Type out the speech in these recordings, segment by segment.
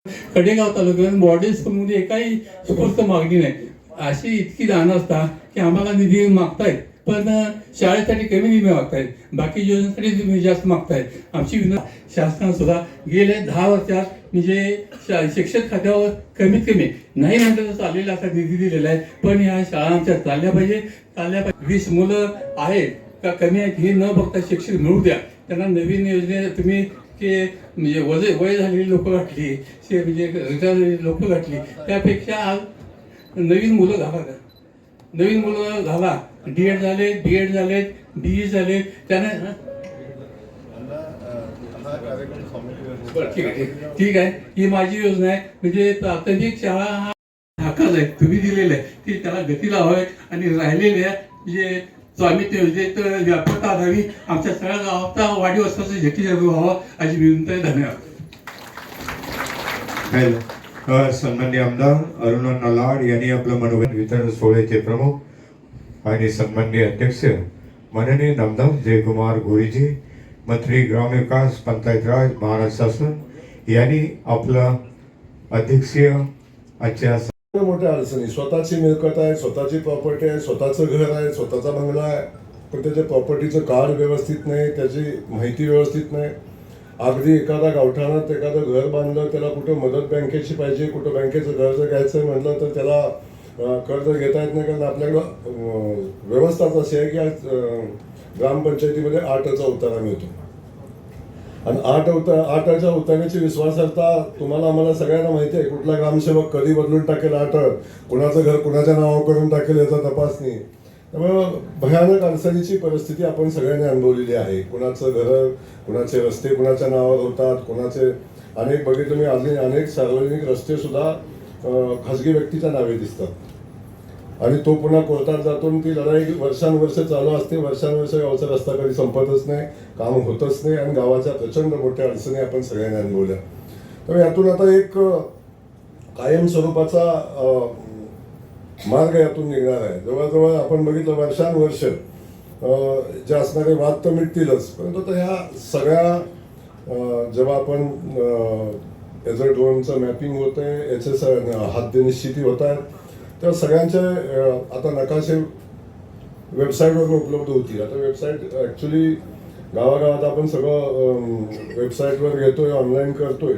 कडेगाव तालुक्यात मॉडेल स्कूलमध्ये एकाही स्कूलचं मागणी नाही. अशी इतकी दानं असतात की आम्हाला निधी मागतायत, पण शाळेसाठी कमी निधी मागतायत, बाकी योजनेसाठी तुम्ही जास्त मागतायत. आमची विनंती शासनानं सुद्धा गेल्या 10 वर्षात म्हणजे शिक्षण खात्यावर कमीत कमी नाही म्हटलं तर चाललेला असा निधी दिलेला आहे. पण ह्या शाळा आमच्या चालल्या पाहिजे. 20 मुलं आहेत का कमी आहेत हे न बघता शिक्षण मिळू द्या. त्यांना नवीन योजने तुम्ही की म्हणजे वय झालेली लोक घातली, म्हणजे रिटायर लोक घातली, त्यापेक्षा आज नवीन मुलं घाला. D.Ed झाले, B.Ed झाले, BE झाले, त्यांना ठीक आहे. ही माझी योजना आहे. म्हणजे प्राथमिक शाळा हा हक्काच आहे, तुम्ही दिलेला आहे, की त्याला गती लावावी आणि राहिलेल्या म्हणजे स्वामित्व योजनेत व्यापकता आणावी. आमच्या सगळ्या गावाचा वाढदिवसाचा झेटी व्हावा अशी विनंती आहे. धन्यवाद. सन्माननीय आमदार अरुणा लाड यांनी आपलं मनोगत वितरण सोहळ्याचे प्रमुख आणि सन्माननीय अध्यक्ष माननीय नामदार जयकुमार गोरीजी, मंत्री ग्रामविकास पंचायत राज महाराष्ट्र शासन यांनी आपलं अध्यक्षीय आजच्या मोठ्या अडचणी, स्वतःची मिळकत आहे, स्वतःची प्रॉपर्टी आहे, स्वतःचं घर आहे, स्वतःचा बंगला आहे, पण त्याच्या प्रॉपर्टीचं कार्ड व्यवस्थित नाही, त्याची माहिती व्यवस्थित नाही. अगदी एखादा गावठाणात एखादं घर बांधलं, त्याला कुठं मदत बँकेची पाहिजे, कुठं बँकेचं कर्ज घ्यायचं म्हटलं तर त्याला कर्ज घेता येत नाही. कारण आपल्याकडं व्यवस्थाच अशी आहे की आज ग्रामपंचायतीमध्ये 8चा उतारा मिळतो आणि 8च्या उतार्याची विश्वासार्हता तुम्हाला आम्हाला सगळ्यांना माहिती आहे. कुठला ग्रामसेवक कधी बदलून टाकेल 8, कुणाचं घर कुणाच्या नावावर करून टाकेल याचा तपास नाही. त्यामुळं भयानक अडचणीची परिस्थिती आपण सगळ्यांनी अनुभवलेली आहे. कुणाचं घर, कुणाचे रस्ते कुणाच्या नावावर होतात, कुणाचे अनेक बघितलं मी अनेक सार्वजनिक रस्ते सुद्धा खाजगी व्यक्तीच्या नावे दिसतात आणि तो पुन्हा कोर्टात जातो. ती लढाई वर्षानुवर्ष चालू असते. वर्षानुवर्ष गावचा रस्ता कधी संपतच नाही, काम होतच नाही आणि गावाच्या प्रचंड मोठ्या अडचणी आपण सगळ्यांनी अनुभवल्या. तर यातून आता एक कायम स्वरूपाचा मार्ग यातून निघणार आहे. जवळजवळ आपण बघितलं वर्षानुवर्ष जे असणारे वाद तर मिटतीलच, परंतु आता ह्या सगळ्या जेव्हा आपण याचं ड्रोनचं मॅपिंग होतं आहे, याचे हद्द निश्चिती होत आहेत, तेव्हा सगळ्यांचे आता नकाशे वेबसाईटवर उपलब्ध होतील. आता वेबसाईट ॲक्च्युली गावागावात आपण सगळं वेबसाईटवर घेतोय, ऑनलाईन करतोय.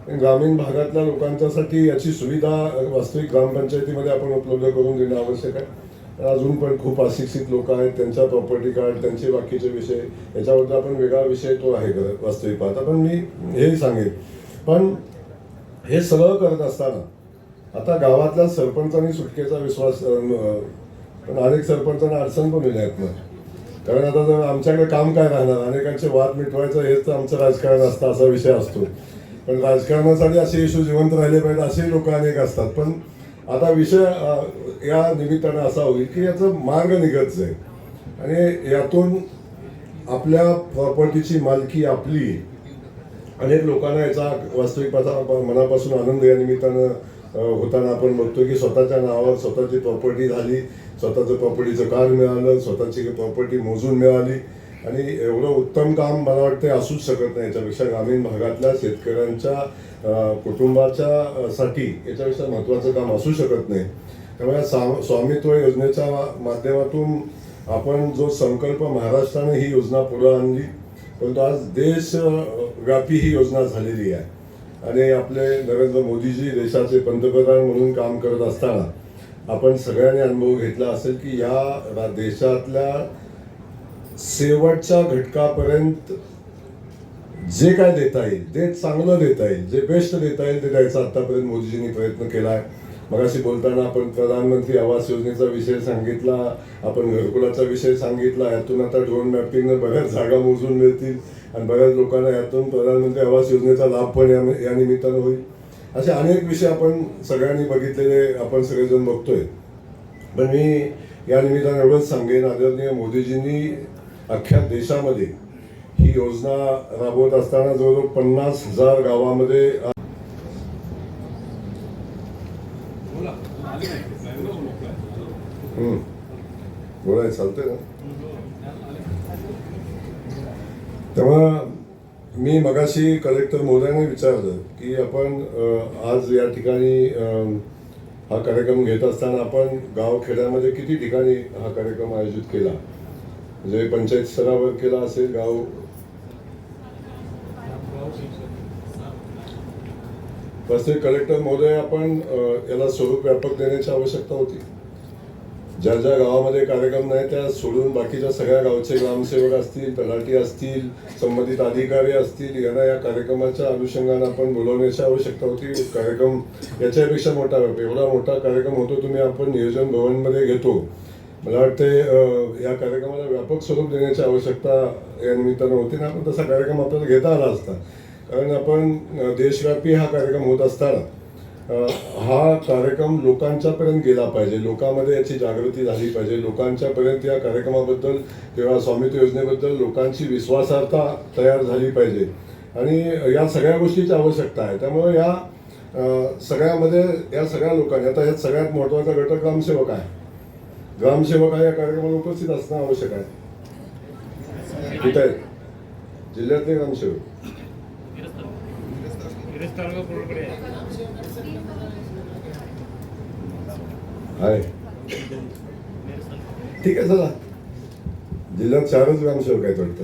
ग्रामीण भागातल्या लोकांच्यासाठी याची सुविधा वास्तविक ग्रामपंचायतीमध्ये आपण उपलब्ध करून देणं आवश्यक आहे. अजून पण खूप अशिक्षित लोक आहेत, त्यांच्या प्रॉपर्टी कार्ड, त्यांचे बाकीचे विषय, याच्याबद्दल आपण वेगळा विषय तो आहे वास्तविक पाहता. पण मी हेही सांगेन, पण हे सगळं करत असताना आता गावातल्या सरपंचांनी सुटकेचा विश्वास, पण अनेक सरपंचांना अडचण पण येत नाही. कारण आता जर आमच्याकडे काम काय राहणार, अनेकांचे वाद मिटवायचं हेच तर आमचं राजकारण असतं असा विषय असतो. पण राजकारणासाठी असे इश्यू जिवंत राहिले पाहिजे असे लोक अनेक असतात. पण आता विषय या निमित्तानं असा होईल की याचा मार्ग निघत जाईल आणि यातून आपल्या प्रॉपर्टीची मालकी आपली, अनेक लोकांना याचा वास्तविक मनापासून आनंद या निमित्तानं होताना आपण बघतो की स्वतःच्या नावावर स्वतःची प्रॉपर्टी झाली, स्वतःचं प्रॉपर्टीचं कार्ड मिळालं, स्वतःची प्रॉपर्टी मोजून मिळाली आणि एवढं उत्तम काम मला वाटतं असूच शकत नाही. याच्यापेक्षा ग्रामीण भागातल्या शेतकऱ्यांच्या कुटुंबाच्या साठी याच्यापेक्षा महत्त्वाचं काम असू शकत नाही. त्यामुळे स्वामित्व योजनेच्या माध्यमातून आपण जो संकल्प महाराष्ट्राने ही योजना पुढे आणली, परंतु आज देशव्यापी ही योजना झालेली आहे आणि आपले नरेंद्र मोदीजी देशाचे पंतप्रधान म्हणून काम करत असताना आपण सगळ्यांनी अनुभव घेतला असेल की या देशातल्या शेवटच्या घटकापर्यंत जे काय देता येईल, जे चांगलं देता येईल, जे बेस्ट देता येईल ते द्यायचा आतापर्यंत मोदीजींनी प्रयत्न केला आहे. मगाशी बोलताना आपण प्रधानमंत्री आवास योजनेचा विषय सांगितला, आपण घरकुलाचा विषय सांगितला. यातून आता ड्रोन मॅपिंगनं बऱ्याच जागा मोजून मिळतील आणि बऱ्याच लोकांना यातून प्रधानमंत्री आवास योजनेचा लाभ पण या निमित्तानं होईल. असे अनेक विषय आपण सगळ्यांनी बघितलेले आपण सगळेजण बघतोय. पण मी या निमित्तानं एवढंच सांगेन, आदरणीय मोदीजींनी अख्ख्या देशामध्ये ही योजना राबवत असताना जवळजवळ 50,000 गावामध्ये बोलाय चालतंय ना. तेव्हा मी मी मगाशी कलेक्टर महोदयाने विचारलं की आपण आज या ठिकाणी हा कार्यक्रम घेत असताना आपण गावखेड्यामध्ये किती ठिकाणी हा कार्यक्रम आयोजित केला, म्हणजे पंचायत स्तरावर केला असेल, गाव तसे कलेक्टर महोदय आपण याला स्वरूप व्यापक देण्याची आवश्यकता होती. ज्या ज्या गावामध्ये कार्यक्रम नाही त्या सोडून बाकीच्या सगळ्या गावचे ग्रामसेवक असतील, तलाठी असतील, संबंधित अधिकारी असतील, यांना या कार्यक्रमाच्या अनुषंगाने आपण बोलवण्याची आवश्यकता होती. कार्यक्रम याच्यापेक्षा मोठा एवढा मोठा कार्यक्रम होतो तुम्ही आपण नियोजन भवनमध्ये घेतो. मला वाटते या कार्यक्रमाला व्यापक स्वरूप देण्याची आवश्यकता या निमित्तानं होती ना. आपण तसा कार्यक्रम आपल्याला घेता आला असता, कारण आपण देशव्यापी हा कार्यक्रम होत असताना हा कार्यक्रम लोकांच्यापर्यंत गेला पाहिजे, लोकांमध्ये याची जागृती झाली पाहिजे, लोकांच्यापर्यंत या कार्यक्रमाबद्दल किंवा स्वामित्व योजनेबद्दल लोकांची विश्वासार्हता तयार झाली पाहिजे आणि या सगळ्या गोष्टीची आवश्यकता आहे. त्यामुळे या सगळ्यामध्ये या सगळ्या लोकांनी, आता यात सगळ्यात महत्त्वाचा घटक ग्रामसेवक आहे. ग्रामसेवक हा या कार्यक्रमाला उपस्थित असणं आवश्यक आहे. ठीक आहे, जिल्ह्यातले ग्रामसेवक आहे. ठीक आहे, चला जिल्ह्यात 4च ग्रामसेवक आहेत वाटतं.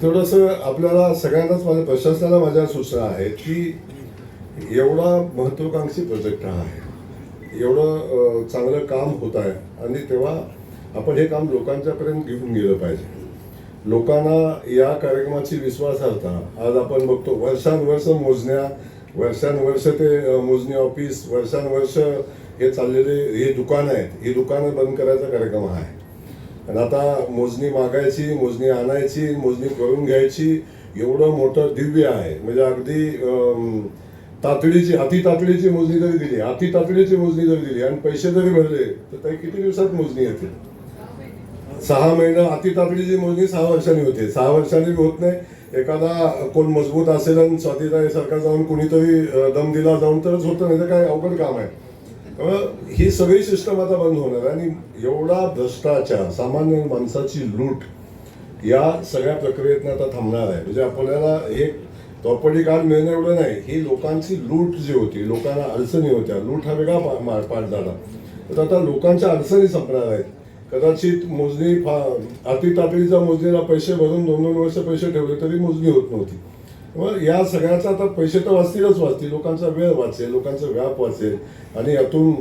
थोडस आपल्याला सगळ्यांनाच, माझ्या प्रशासनाला माझ्या सूचना आहेत की एवढा महत्वाकांक्षी प्रोजेक्ट हा आहे, एवढं चांगलं काम होत आहे आणि तेव्हा आपण हे काम लोकांच्यापर्यंत घेऊन गेलं पाहिजे. लोकांना या कार्यक्रमाची विश्वासार्हता, आज आपण बघतो वर्षानुवर्ष मोजण्या, वर्षानुवर्ष ते मोजणी ऑफिस, वर्षानुवर्ष हे चाललेले हे दुकानं आहेत, ही दुकानं बंद करायचा कार्यक्रम आहे. आणि आता मोजणी मागायची, मोजणी आणायची, मोजणी करून घ्यायची, एवढं मोठं दिव्य आहे. म्हणजे अगदी तातडीची, अति तातडीची मोजणी जरी दिली, अति तातडीची मोजणी जरी दिली आणि पैसे जरी भरले तर ते किती दिवसात मोजणी येते? 6 महिने. अति तातडीची मोजणी 6 वर्षांनी होते, 6 वर्षांनी होत नाही. एखादा कोण मजबूत असेल आणि स्वातीताई सारखा जाऊन कुणीतरी दम दिला जाऊन तरच होतं, नाही तर काय अवघड काम आहे. ही सगळी सिस्टम आता बंद होणार आणि एवढा भ्रष्टाचार, सामान्य माणसाची लूट या सगळ्या प्रक्रियेतनं आता थांबणार आहे. म्हणजे आपल्याला एक प्रॉपर्टी कार्ड मिळणं एवढं नाही, ही लोकांची लूट जी होती, लोकांना अडचणी होत्या, लूट हा वेगळा पाठ झाला. तर आता लोकांच्या अडचणी संपणार आहेत. कदाचित मोजणी अति तातडीच्या मोजणीला पैसे भरून 2-2 वर्ष पैसे ठेवले तरी मोजणी होत नव्हती. मग या सगळ्याचा आता पैसे तर वाचतील, लोकांचा वेळ वाचेल, लोकांचा व्याप वाचेल आणि यातून